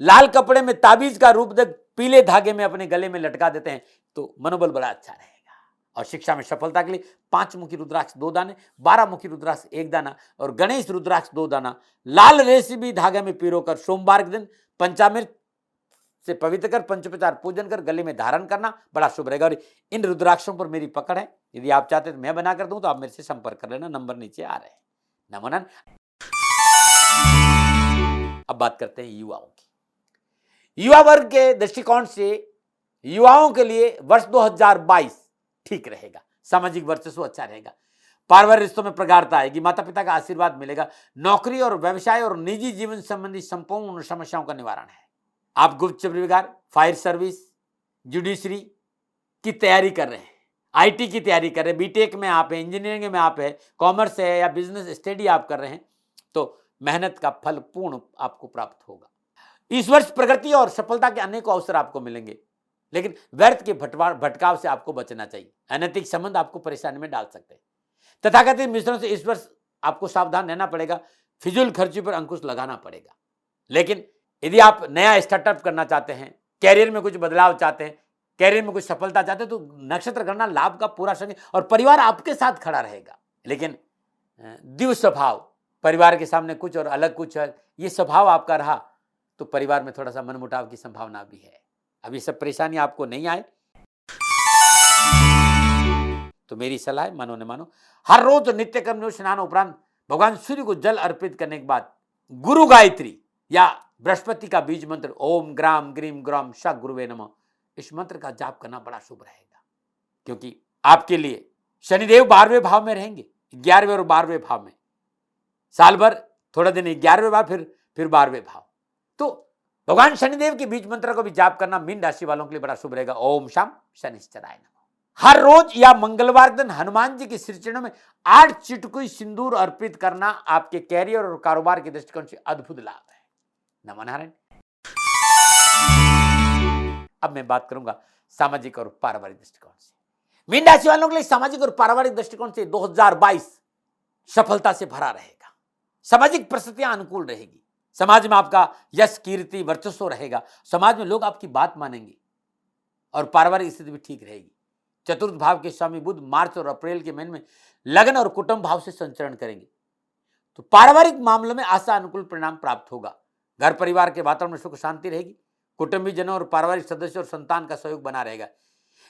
लाल कपड़े में ताबीज का रूप दे, पीले धागे में अपने गले में लटका देते हैं तो मनोबल बड़ा अच्छा रहेगा। और शिक्षा में सफलता के लिए 5 मुखी रुद्राक्ष 2 दाने, 12 मुखी रुद्राक्ष 1 दाना और गणेश रुद्राक्ष 2 दाना लाल रेशमी धागे में पिरोकर सोमवार के दिन पंचामृत से पवित्र कर पंचोपचार पूजन कर गले में धारण करना बड़ा शुभ रहेगा। और इन रुद्राक्षों पर मेरी पकड़ है, यदि आप चाहते हैं तो मैं बना कर दूं तो आप मेरे से संपर्क कर लेना, नंबर नीचे आ रहे हैं। नमन। अब बात करते हैं युवाओं की। युवा वर्ग के दृष्टिकोण से युवाओं के लिए वर्ष 2022 ठीक रहेगा, सामाजिक वर्चस्व अच्छा रहेगा, पारिवारिक रिश्तों में प्रगाढ़ता आएगी, माता पिता का आशीर्वाद मिलेगा, नौकरी और व्यवसाय और निजी जीवन संबंधी संपूर्ण समस्याओं का निवारण है। आप गुप्तचर विभाग, फायर सर्विस, जुडिशरी की तैयारी कर रहे हैं, आईटी की तैयारी कर रहे हैं, बीटेक में आप हैं, इंजीनियरिंग में आप हैं, कॉमर्स है या बिजनेस स्टडी आप कर रहे हैं, तो मेहनत का फल पूर्ण आपको प्राप्त होगा। इस वर्ष प्रगति और सफलता के अनेकों अवसर आपको मिलेंगे, लेकिन व्यर्थ के भटकाव से आपको बचना चाहिए। अनैतिक संबंध आपको परेशानी में डाल सकते हैं। तथाकथित मिश्रण से इस वर्ष आपको सावधान रहना पड़ेगा, फिजूल खर्ची पर अंकुश लगाना पड़ेगा। लेकिन यदि आप नया स्टार्टअप करना चाहते हैं, कैरियर में कुछ बदलाव चाहते हैं, कैरियर में कुछ सफलता चाहते हैं, तो नक्षत्र गणना लाभ का पूरा संग और परिवार आपके साथ खड़ा रहेगा। लेकिन द्विव स्वभाव, परिवार के सामने कुछ और अलग कुछ है, ये स्वभाव आपका रहा तो परिवार में थोड़ा सा मनमुटाव की संभावना भी है। अब ये सब परेशानी आपको नहीं आए तो मेरी सलाह है, मानो न मानो, हर रोज नित्य कर्म स्नान उपरांत भगवान सूर्य को जल अर्पित करने के बाद गुरु गायत्री या बृहस्पति का बीज मंत्र ओम ग्राम ग्रीम ग्राम श गुरुवे नमः, इस मंत्र का जाप करना बड़ा शुभ रहेगा। क्योंकि आपके लिए शनिदेव 12वें भाव में रहेंगे, 11वें और 12वें भाव में, साल भर थोड़ा दिन 11वें भाव फिर 12वें भाव। तो भगवान शनिदेव के बीज मंत्र को भी जाप करना मीन राशि वालों के लिए बड़ा शुभ रहेगा। ओम शाम शनिश्चराय नमः। हर रोज या मंगलवार दिन हनुमान जी के श्री चरणों में 8 चिटकुई सिंदूर अर्पित करना आपके कैरियर और कारोबार के दृष्टिकोण से अद्भुत लाभ है। नमन नारायण। अब मैं बात करूंगा सामाजिक और पारिवारिक दृष्टिकोण से। मीन राशि वालों के लिए सामाजिक और पारिवारिक दृष्टिकोण से 2022 सफलता से भरा रहेगा। सामाजिक परिस्थितियां अनुकूल रहेगी, समाज में आपका यश कीर्ति वर्चस्व रहेगा, समाज में लोग आपकी बात मानेंगे और पारिवारिक स्थिति भी ठीक रहेगी। चतुर्थ भाव के स्वामी बुध मार्च और अप्रैल के महीने में लगन और कुटुंब भाव से संचरण करेंगे, तो पारिवारिक मामलों में आशा अनुकूल परिणाम प्राप्त होगा। घर परिवार के वातावरण में सुख शांति रहेगी, कुटुंबी जनों और पारिवारिक सदस्यों और संतान का सहयोग बना रहेगा।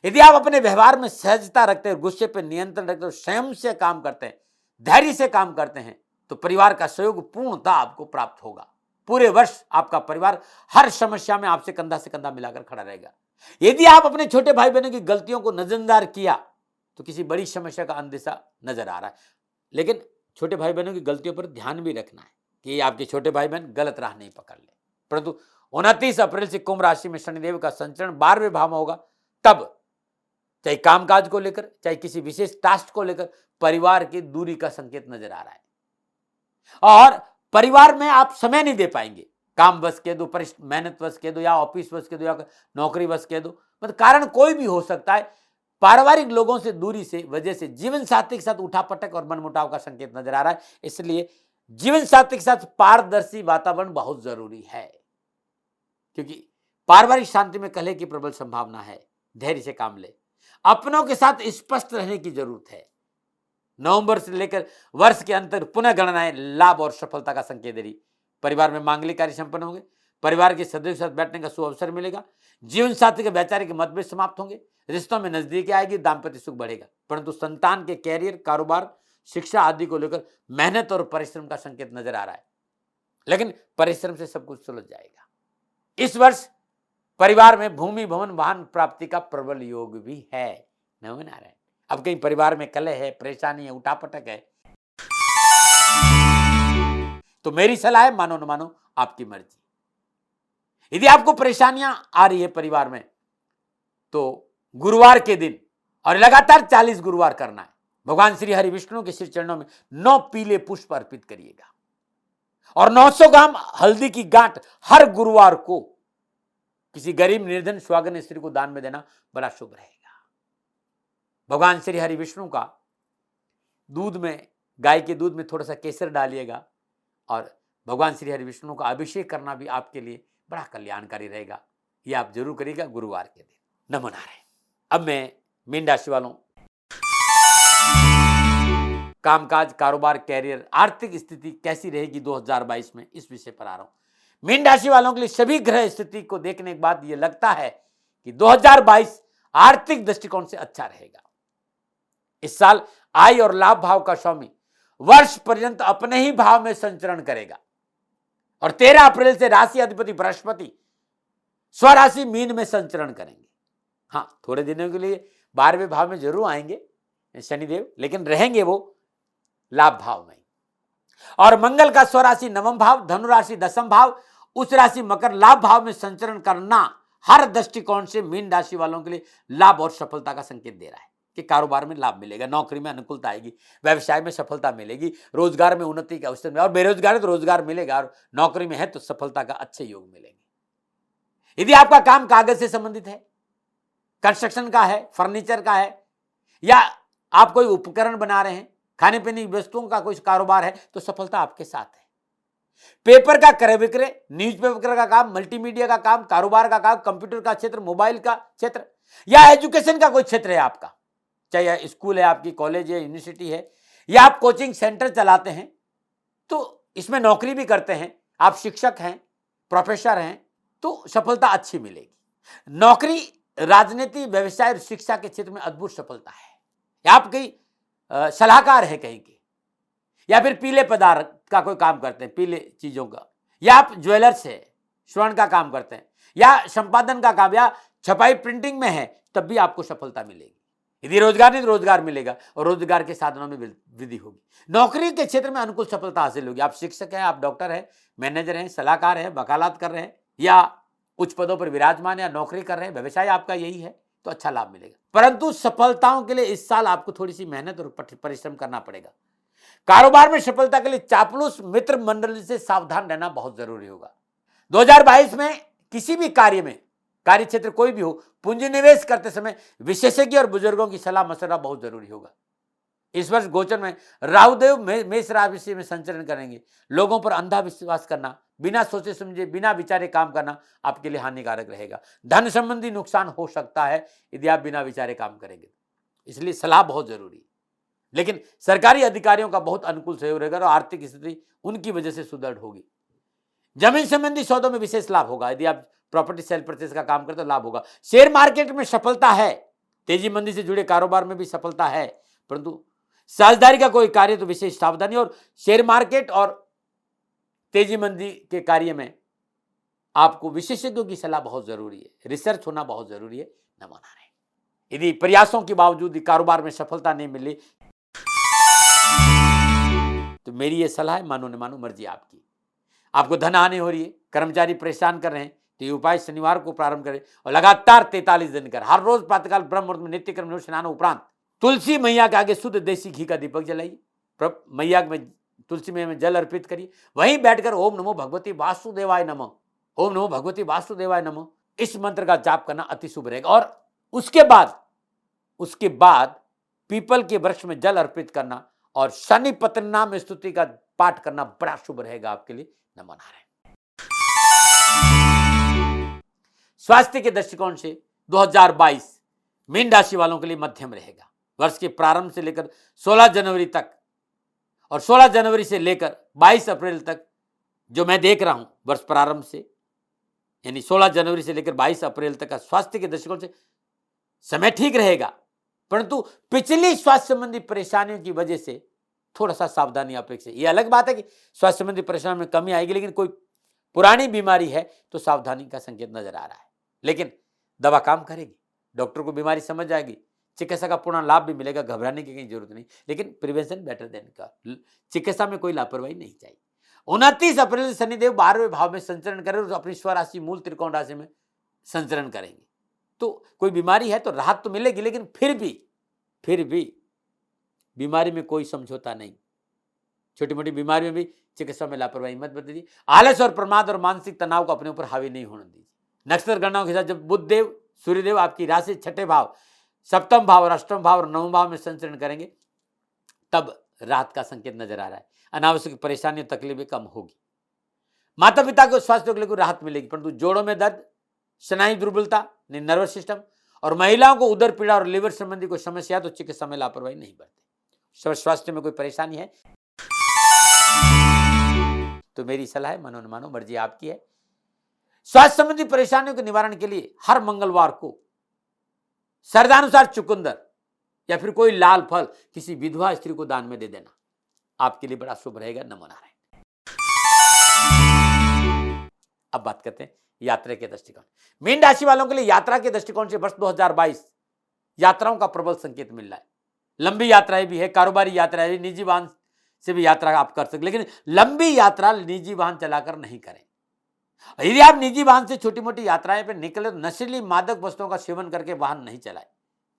यदि आप अपने व्यवहार में सहजता रखते हैं, गुस्से पर नियंत्रण रखते हैं, संयम से काम करते हैं, धैर्य से काम करते हैं, तो परिवार का सहयोग पूर्णतः आपको प्राप्त होगा। पूरे वर्ष आपका परिवार हर समस्या में आपसे कंधा से कंधा मिलाकर खड़ा रहेगा। यदि आप अपने छोटे भाई बहनों की गलतियों को नजरअंदाज किया तो किसी बड़ी समस्या का अंदेशा नजर आ रहा है। लेकिन छोटे भाई बहनों की गलतियों पर ध्यान भी रखना है कि आपके छोटे भाई बहन गलत राह नहीं पकड़ ले। परंतु 29 अप्रैल से कुंभ राशि में शनिदेव का संचरण 12वें भाव में होगा, तब चाहे कामकाज को लेकर चाहे किसी विशेष टास्क को लेकर परिवार की दूरी का संकेत नजर आ रहा है और परिवार में आप समय नहीं दे पाएंगे। काम बस के दो, मेहनत बस के दो, या ऑफिस बस के दो, या नौकरी बस के दो, मतलब कारण कोई भी हो सकता है। पारिवारिक लोगों से दूरी से वजह से जीवन साथी के साथ उठापटक और मनमुटाव का संकेत नजर आ रहा है। इसलिए जीवन साथी के साथ पारदर्शी वातावरण बहुत जरूरी है, क्योंकि पारिवारिक शांति में कलह की प्रबल संभावना है। धैर्य से काम ले, अपनों के साथ स्पष्ट रहने की जरूरत है। नवंबर से लेकर वर्ष के अंत पुनः गणनाएं लाभ और सफलता का संकेत दे रही। परिवार में मांगलिक कार्य संपन्न होंगे, परिवार के सदस्यों के साथ बैठने का शुभ अवसर मिलेगा, जीवन साथी के वैचारिक मतभेद समाप्त होंगे, रिश्तों में नजदीकी आएगी, दाम्पत्य सुख बढ़ेगा। परंतु संतान के कैरियर, कारोबार, शिक्षा आदि को लेकर मेहनत और परिश्रम का संकेत नजर आ रहा है, लेकिन परिश्रम से सब कुछ सुलझ जाएगा। इस वर्ष परिवार में भूमि भवन वाहन प्राप्ति का प्रबल योग भी है। नमन नारायण। अब कहीं परिवार में कलह है, परेशानी है, उठापटक है, तो मेरी सलाह है, मानो न मानो आपकी मर्जी। यदि आपको परेशानियां आ रही है परिवार में, तो गुरुवार के दिन और लगातार 40 गुरुवार करना है। भगवान श्री हरि विष्णु के श्री चरणों में 9 पीले पुष्प अर्पित करिएगा और 900 ग्राम हल्दी की गांठ हर गुरुवार को किसी गरीब निर्धन स्वागन स्त्री को दान में देना बड़ा शुभ रहेगा। भगवान श्री हरि विष्णु का दूध में, गाय के दूध में थोड़ा सा केसर डालिएगा और भगवान श्री हरि विष्णु का अभिषेक करना भी आपके लिए बड़ा कल्याणकारी रहेगा। यह आप जरूर करिएगा गुरुवार के दिन। नमो नारायण। अब मैं मीन राशि वालों कामकाज, कारोबार, कैरियर, आर्थिक स्थिति कैसी रहेगी 2022 में, इस विषय पर आ रहा हूं। मीन राशि वालों के लिए सभी ग्रह स्थिति को देखने के बाद यह लगता है कि 2022 आर्थिक दृष्टिकोण से अच्छा रहेगा। इस साल आय और लाभ भाव का स्वामी वर्ष पर्यंत अपने ही भाव में संचरण करेगा और 13 अप्रैल से राशि अधिपति बृहस्पति स्वराशि मीन में संचरण करेंगे। हाँ, थोड़े दिनों के लिए 12वें भाव में जरूर आएंगे शनिदेव, लेकिन रहेंगे वो लाभ भाव में। और मंगल का स्वराशि नवम भाव, धनु राशि दसम भाव, उस राशि मकर लाभ भाव में संचरण करना हर दृष्टिकोण से मीन राशि वालों के लिए लाभ और सफलता का संकेत दे रहा है कि कारोबार में लाभ मिलेगा, नौकरी में अनुकूलता आएगी, व्यवसाय में सफलता मिलेगी, रोजगार में उन्नति के अवसर में, और बेरोजगार है तो रोजगार मिलेगा, और नौकरी में है तो सफलता का अच्छे योग मिलेंगे। यदि आपका काम कागज से संबंधित है, कंस्ट्रक्शन का है, फर्नीचर का है, या आप कोई उपकरण बना रहे हैं, खाने पीने की वस्तुओं का कोई कारोबार है, तो सफलता आपके साथ है। पेपर का क्रय विक्रय, न्यूज़पेपर का काम, मल्टीमीडिया का काम, कारोबार का काम, कंप्यूटर का क्षेत्र, मोबाइल का क्षेत्र, या एजुकेशन का कोई क्षेत्र है आपका, चाहे स्कूल है, आपकी कॉलेज है, यूनिवर्सिटी है, या आप कोचिंग सेंटर चलाते हैं, तो इसमें नौकरी भी करते हैं, आप शिक्षक हैं, प्रोफेसर हैं, तो सफलता अच्छी मिलेगी। नौकरी, राजनीति, व्यवसाय और शिक्षा के क्षेत्र में अद्भुत सफलता है। या आप कहीं सलाहकार है कहीं के, या फिर पीले पदार्थ का कोई काम करते हैं, पीले चीजों का, या आप ज्वेलर्स है, स्वर्ण का काम करते हैं, या संपादन का काम, या छपाई प्रिंटिंग में है, तब भी आपको सफलता मिलेगी। यदि रोजगार नहीं तो रोजगार मिलेगा और रोजगार के साधनों में वृद्धि होगी। नौकरी के क्षेत्र में अनुकूल सफलता हासिल होगी। आप शिक्षक हैं, आप डॉक्टर हैं, मैनेजर हैं, सलाहकार हैं, वकालत कर रहे हैं, या उच्च पदों पर विराजमान या नौकरी कर रहे हैं, व्यवसाय आपका यही है, तो अच्छा लाभ मिलेगा। परंतु सफलताओं के लिए इस साल आपको थोड़ी सी मेहनत और परिश्रम करना पड़ेगा। कारोबार में सफलता के लिए चापलूस मित्र मंडली से सावधान रहना बहुत जरूरी होगा। 2022 में किसी भी कार्य में, कार्य क्षेत्र कोई भी हो, पूंजी निवेश करते समय विशेषज्ञ और बुजुर्गों की सलाह मशवरा बहुत जरूरी होगा। इस वर्ष गोचर में राहुदेव मेष राशि में संचरण करेंगे। लोगों पर अंधा विश्वास करना, बिना सोचे समझे, बिना विचारे काम करना आपके लिए हानिकारक रहेगा। धन संबंधी नुकसान हो सकता है यदि आप बिना विचारे काम करेंगे, इसलिए सलाह बहुत जरूरी है। लेकिन सरकारी अधिकारियों का बहुत अनुकूल सहयोग रहेगा और आर्थिक स्थिति उनकी वजह से सुदृढ़ होगी। जमीन संबंधी सौदों में विशेष लाभ होगा। यदि आप प्रॉपर्टी सेल परचेज का काम करते तो लाभ होगा। शेयर मार्केट में सफलता है, तेजी मंदी से जुड़े कारोबार में भी सफलता है, परंतु साझेदारी का कोई कार्य तो विशेष सावधानी। और शेयर मार्केट और तेजी मंदी के कार्य में आपको विशेषज्ञों की सलाह बहुत जरूरी है, रिसर्च होना बहुत जरूरी है, न माना रहे। यदि प्रयासों के बावजूद कारोबार में सफलता नहीं मिली तो मेरी ये सलाह है, मानो न मानो मर्जी आपकी। आपको धन हानि हो रही है, कर्मचारी परेशान कर रहे हैं, तो ये उपाय शनिवार को प्रारंभ करें और लगातार 43 दिन कर हर रोज प्रातःकाल ब्रह्म मुहूर्त में नित्य कर्म स्नान उपरांत तुलसी मैया के आगे शुद्ध देसी घी का दीपक जलाइए, मैया में तुलसी मैया में जल अर्पित करिए, वहीं बैठकर ओम नमो भगवती वासुदेवाय नमः, ओम नमो भगवती वासुदेवाय नमः, इस मंत्र का जाप करना अति शुभ रहेगा। और उसके बाद पीपल के वृक्ष में जल अर्पित करना और शनि पत्र नाम स्तुति का पाठ करना बड़ा शुभ रहेगा आपके लिए, न मना रहे। स्वास्थ्य के दृष्टिकोण से 2022 मीन राशि वालों के लिए मध्यम रहेगा। वर्ष के प्रारंभ से लेकर 16 जनवरी तक और 16 जनवरी से लेकर 22 अप्रैल तक जो मैं देख रहा हूं, वर्ष प्रारंभ से यानी 16 जनवरी से लेकर 22 अप्रैल तक का स्वास्थ्य के दृष्टिकोण से समय ठीक रहेगा, परंतु पिछली स्वास्थ्य संबंधी परेशानियों की वजह से थोड़ा सा सावधानी अपेक्षित है। यह अलग बात है कि स्वास्थ्य संबंधी परेशानी में कमी आएगी, लेकिन कोई पुरानी बीमारी है तो सावधानी का संकेत नजर आ रहा है। लेकिन दवा काम करेगी, डॉक्टर को बीमारी समझ आएगी, चिकित्सा का पूर्ण लाभ भी मिलेगा, घबराने की कहीं जरूरत नहीं। लेकिन प्रिवेंशन बेटर देन का, चिकित्सा में कोई लापरवाही नहीं चाहिए। 29 अप्रैल से शनिदेव 12वें भाव में संचरण करें और अपनी स्वराशि मूल त्रिकोण राशि में संचरण करेंगे, तो कोई बीमारी है तो राहत तो मिलेगी, लेकिन फिर भी बीमारी में कोई समझौता नहीं। छोटी मोटी बीमारी में भी चिकित्सा में लापरवाही मत बरतिए। आलस और प्रमाद और मानसिक तनाव को अपने ऊपर हावी नहीं होने दीजिए। नक्षत्र गणनाओं के साथ जब बुध देव, सूर्यदेव आपकी राशि छठे भाव, सप्तम भाव और अष्टम भाव और नवम भाव में संचरण करेंगे, तब राहत का संकेत नजर आ रहा है। अनावश्यक परेशानियों तकलीफें कम होगी। माता पिता को स्वास्थ्य को लेकर राहत मिलेगी, परंतु जोड़ों में दर्द, स्नायु दुर्बलता, नर्वस सिस्टम और महिलाओं को उदर पीड़ा और लिवर संबंधी कोई समस्या तो चिकित्सा में लापरवाही नहीं बरते। स्वास्थ्य में कोई परेशानी है तो मेरी सलाह है, मानो न मानो, मर्जी आपकी है। स्वास्थ्य संबंधी परेशानियों के निवारण के लिए हर मंगलवार को श्रद्धानुसार चुकंदर या फिर कोई लाल फल किसी विधवा स्त्री को दान में दे देना आपके लिए बड़ा शुभ रहेगा। नमो नारायण। अब बात करते हैं यात्रा के दृष्टिकोण। मीन राशि वालों के लिए यात्रा के दृष्टिकोण से वर्ष 2022 यात्राओं का प्रबल संकेत मिल रहा है। लंबी यात्राएं भी है, कारोबारी यात्राएं भी, निजी वाहन से भी यात्रा आप कर सकते, लेकिन लंबी यात्रा निजी वाहन चलाकर नहीं करें। यदि आप निजी वाहन से छोटी मोटी यात्राएं पर निकले तो नशीली मादक वस्तुओं का सेवन करके वाहन नहीं चलाएं।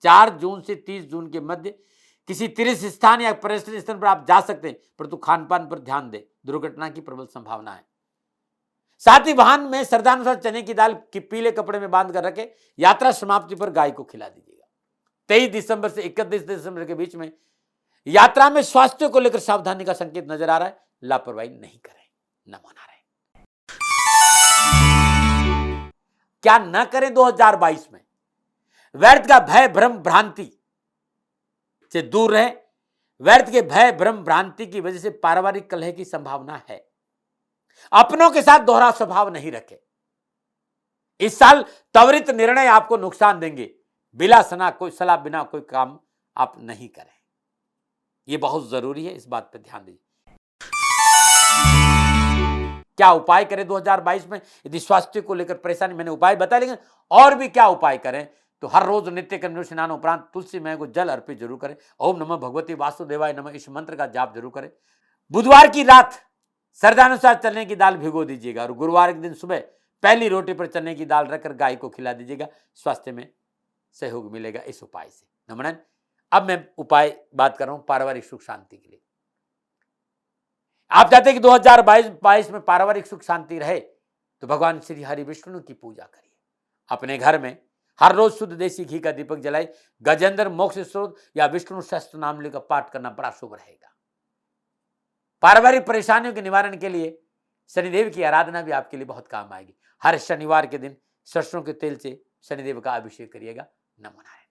4 जून से 30 जून के मध्य किसी तीर्थ स्थान या पर्यटन स्थल पर आप जा सकते हैं, परंतु खान पान पर ध्यान दें, दुर्घटना की प्रबल संभावना है। साथ ही वाहन में श्रद्धानुसार चने की दाल की पीले कपड़े में बांध कर रखें। यात्रा समाप्ति पर गाय को खिला दीजिएगा। 23 दिसंबर से 31 दिसंबर के बीच में यात्रा में स्वास्थ्य को लेकर सावधानी का संकेत नजर आ रहा है, लापरवाही नहीं करें। नमो नारायण। क्या न करें 2022 में? व्यर्थ का भय भ्रम भ्रांति से दूर रहें। व्यर्थ के भय भ्रम भ्रांति की वजह से पारिवारिक कलह की संभावना है। अपनों के साथ दोहरा स्वभाव नहीं रखें। इस साल त्वरित निर्णय आपको नुकसान देंगे। बिना सलाह बिना कोई काम आप नहीं करें, यह बहुत जरूरी है, इस बात पर ध्यान दीजिए। क्या उपाय करें 2022 में? यदि स्वास्थ्य को लेकर परेशानी, मैंने उपाय बताया, लेकिन और भी क्या उपाय करें तो हर रोज नित्य कर्म स्नान उपरांत तुलसी मय को जल अर्पित जरूर करें। ओम नमः भगवती वासुदेवाय नमः इस मंत्र का जाप जरूर करें। बुधवार की रात श्रद्धानुसार चने की दाल भिगो दीजिएगा और गुरुवार के दिन सुबह पहली रोटी पर चने की दाल रखकर गाय को खिला दीजिएगा। स्वास्थ्य में सहयोग मिलेगा इस उपाय से। नमन। अब मैं उपाय बात कर रहा हूं पारिवारिक सुख शांति के लिए। आप चाहते हैं कि 2022 में पारिवारिक सुख शांति रहे तो भगवान श्री हरि विष्णु की पूजा करिए। अपने घर में हर रोज शुद्ध देसी घी का दीपक जलाए। गजेंद्र मोक्ष स्रोत या विष्णु सहस्त्र नाम का पाठ करना बड़ा शुभ रहेगा। पारिवारिक परेशानियों के निवारण के लिए शनिदेव की आराधना भी आपके लिए बहुत काम आएगी। हर शनिवार के दिन सरसों के तेल से शनिदेव का अभिषेक करिएगा। नमो नारायण।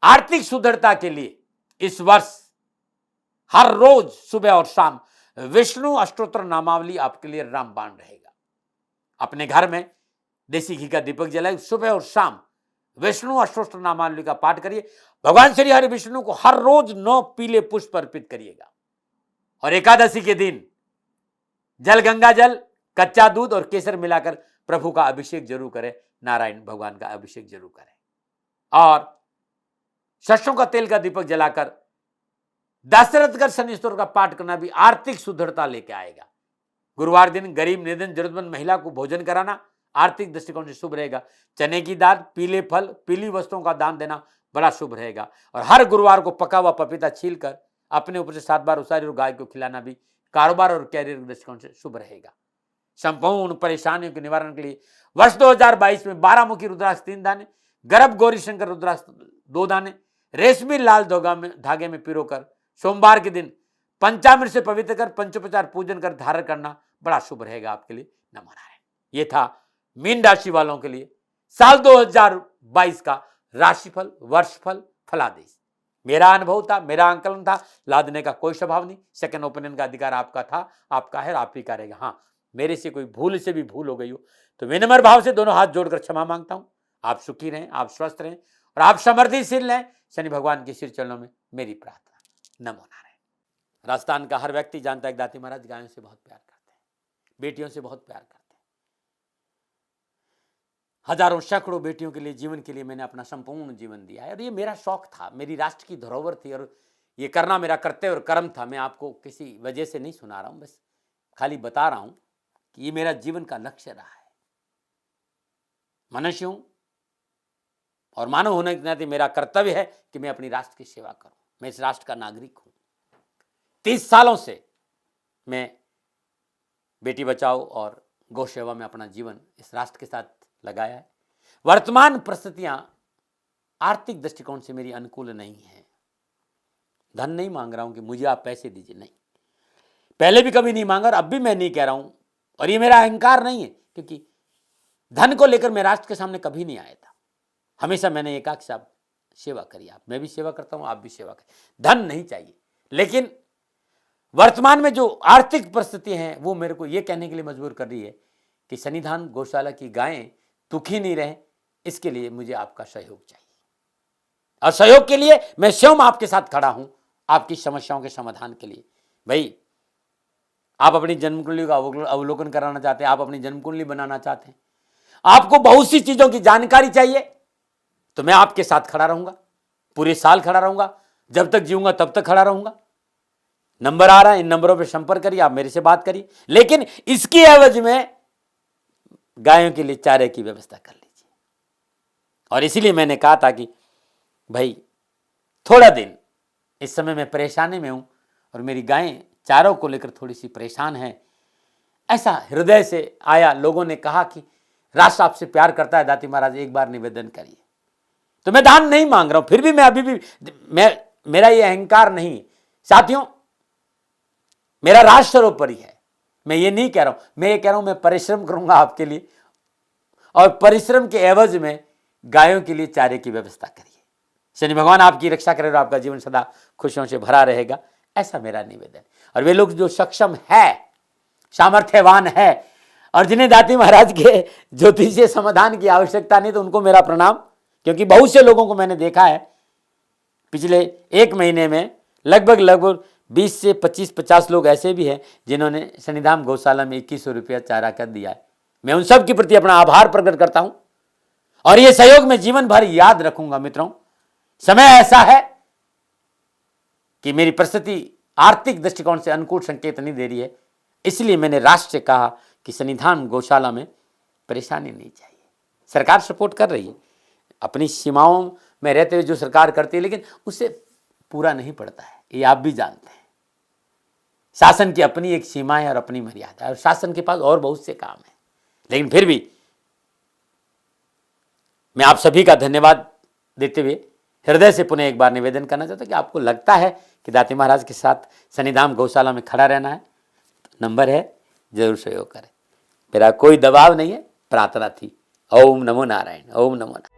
आर्थिक सुदृढ़ता के लिए इस वर्ष हर रोज सुबह और शाम विष्णु अष्टोत्तर नामावली आपके लिए रामबाण रहेगा। अपने घर में देसी घी का दीपक जलाए। सुबह और शाम विष्णु अष्टोत्तर नामावली का पाठ करिए। भगवान श्री हरि विष्णु को हर रोज 9 पीले पुष्प अर्पित करिएगा। और एकादशी के दिन जल, गंगा जल, कच्चा दूध और केसर मिलाकर प्रभु का अभिषेक जरूर करें। नारायण भगवान का अभिषेक जरूर करें। और सरसों का तेल का दीपक जलाकर दशरथगढ़ शनि स्तोत्र का पाठ करना भी आर्थिक सुदृढ़ता लेके आएगा। गुरुवार दिन गरीब, निर्धन, जरूरतमंद महिला को भोजन कराना आर्थिक दृष्टिकोण से शुभ रहेगा। चने की दाल, पीले फल, पीली वस्तुओं का दान देना बड़ा शुभ रहेगा। और हर गुरुवार को पका हुआ पपीता छीलकर अपने ऊपर से 7 बार उसारी और गाय को खिलाना भी कारोबार और कैरियर के दृष्टिकोण से शुभ रहेगा। संपूर्ण परेशानियों के निवारण के लिए वर्ष 2022 में 12 मुखी रुद्राक्ष 3 दाने, गर्भ गौरी शंकर रुद्राक्ष 2 दाने, रेशमी लाल धागे में पिरोकर सोमवार के दिन पंचामृत से पवित्र कर पंचोपचार पूजन कर धारण करना बड़ा शुभ रहेगा आपके लिए। नमो नारायण। ये था मीन राशि वालों के लिए साल 2022 का राशिफल, वर्षफल, फलादेश। मेरा अनुभव था, मेरा आंकलन था, लादने का कोई स्वभाव नहीं। सेकंड ओपिनियन का अधिकार आपका था, आपका है, आप ही का रहेगा। हाँ, मेरे से कोई भूल से भी भूल हो गई हो तो विनम्र भाव से दोनों हाथ जोड़कर क्षमा मांगता हूं। आप सुखी रहें, आप स्वस्थ रहें और आप समृद्धिशील रहें। शनि भगवान के सिर चरणों में मेरी प्रार्थना। नमो नारायण। राजस्थान का हर व्यक्ति जानता है दाती महाराज गायों से बहुत प्यार करते हैं, बेटियों से बहुत प्यार करते हैं। हजारों सैकड़ों बेटियों के लिए, जीवन के लिए मैंने अपना संपूर्ण जीवन दिया है और ये मेरा शौक था, मेरी राष्ट्र की धरोहर थी और ये करना मेरा कर्तव्य और कर्म था। मैं आपको किसी वजह से नहीं सुना रहा हूं, बस खाली बता रहा हूं कि ये मेरा जीवन का लक्ष्य रहा है। मनुष्य हूं और मानव होने के नाते मेरा कर्तव्य है कि मैं अपनी राष्ट्र की सेवा करूं। मैं इस राष्ट्र का नागरिक हूं। 30 सालों से मैं बेटी बचाओ और गौ सेवा में अपना जीवन इस राष्ट्र के साथ लगाया है। वर्तमान परिस्थितियां आर्थिक दृष्टिकोण से मेरी अनुकूल नहीं है। धन नहीं मांग रहा हूं कि मुझे आप पैसे दीजिए, नहीं, पहले भी कभी नहीं मांगा और अब भी मैं नहीं कह रहा हूं। और ये मेरा अहंकार नहीं है, क्योंकि धन को लेकर मैं राष्ट्र के सामने कभी नहीं आया था। हमेशा मैंने एक साहब सेवा करी, आप, मैं भी सेवा करता हूं, आप भी सेवा करें। धन नहीं चाहिए, लेकिन वर्तमान में जो आर्थिक परिस्थिति है वो मेरे को ये कहने के लिए मजबूर कर रही है कि सन्निधान गौशाला की गायें दुखी नहीं रहे, इसके लिए मुझे आपका सहयोग चाहिए। और सहयोग के लिए मैं स्वयं आपके साथ खड़ा हूं, आपकी समस्याओं के समाधान के लिए। भाई, आप अपनी जन्म कुंडली का अवलोकन कराना चाहते हैं, आप अपनी जन्म कुंडली बनाना चाहते हैं, आपको बहुत सी चीजों की जानकारी चाहिए, तो मैं आपके साथ खड़ा रहूंगा, पूरे साल खड़ा रहूंगा, जब तक जीऊंगा तब तक खड़ा रहूंगा। नंबर आ रहा है, इन नंबरों पर संपर्क करिए, आप मेरे से बात करिए, लेकिन इसकी एवज में गायों के लिए चारे की व्यवस्था कर लीजिए। और इसीलिए मैंने कहा था कि भाई थोड़ा दिन इस समय मैं परेशानी में हूं और मेरी गायें चारों को लेकर थोड़ी सी परेशान है। ऐसा हृदय से आया, लोगों ने कहा कि राष्ट्र आपसे प्यार करता है दाती महाराज, एक बार निवेदन करिए। तो मैं दान नहीं मांग रहा हूं, फिर भी मैं अभी भी मेरा ये अहंकार नहीं साथियों, मेरा राष्ट्र सर्वोपरि है। मैं ये नहीं कह रहा हूं, मैं ये कह रहा हूं मैं परिश्रम करूंगा आपके लिए, और परिश्रम के एवज में गायों के लिए चारे की व्यवस्था करिए। शनि भगवान आपकी रक्षा करे और आपका जीवन सदा खुशियों से भरा रहेगा, ऐसा मेरा निवेदन। और वे लोग जो सक्षम है, सामर्थ्यवान है, और जिन्हें दाती महाराज के ज्योतिषीय समाधान की आवश्यकता नहीं, तो उनको मेरा प्रणाम, क्योंकि बहुत से लोगों को मैंने देखा है पिछले एक महीने में लगभग 20 से 25-50 लोग ऐसे भी हैं जिन्होंने सन्निधान गौशाला में 2100 रुपया चारा कर दिया है। मैं उन सब के प्रति अपना आभार प्रकट करता हूं और ये सहयोग मैं जीवन भर याद रखूंगा। मित्रों, समय ऐसा है कि मेरी परिस्थिति आर्थिक दृष्टिकोण से अनुकूल संकेत नहीं दे रही है, इसलिए मैंने राष्ट्र से कहा कि सन्निधान गौशाला में परेशानी नहीं चाहिए। सरकार सपोर्ट कर रही है, अपनी सीमाओं में रहते हुए जो सरकार करती है, लेकिन उससे पूरा नहीं पड़ता है, ये आप भी जानते हैं। शासन की अपनी एक सीमा है और अपनी मर्यादा है, और शासन के पास और बहुत से काम है। लेकिन फिर भी मैं आप सभी का धन्यवाद देते हुए हृदय से पुनः एक बार निवेदन करना चाहता हूं कि आपको लगता है कि दाती महाराज के साथ सन्निधान गौशाला में खड़ा रहना है, तो नंबर है, जरूर सहयोग करें। मेरा कोई दबाव नहीं है, प्रार्थना थी। ओम नमो नारायण, ओम नमो नारायण।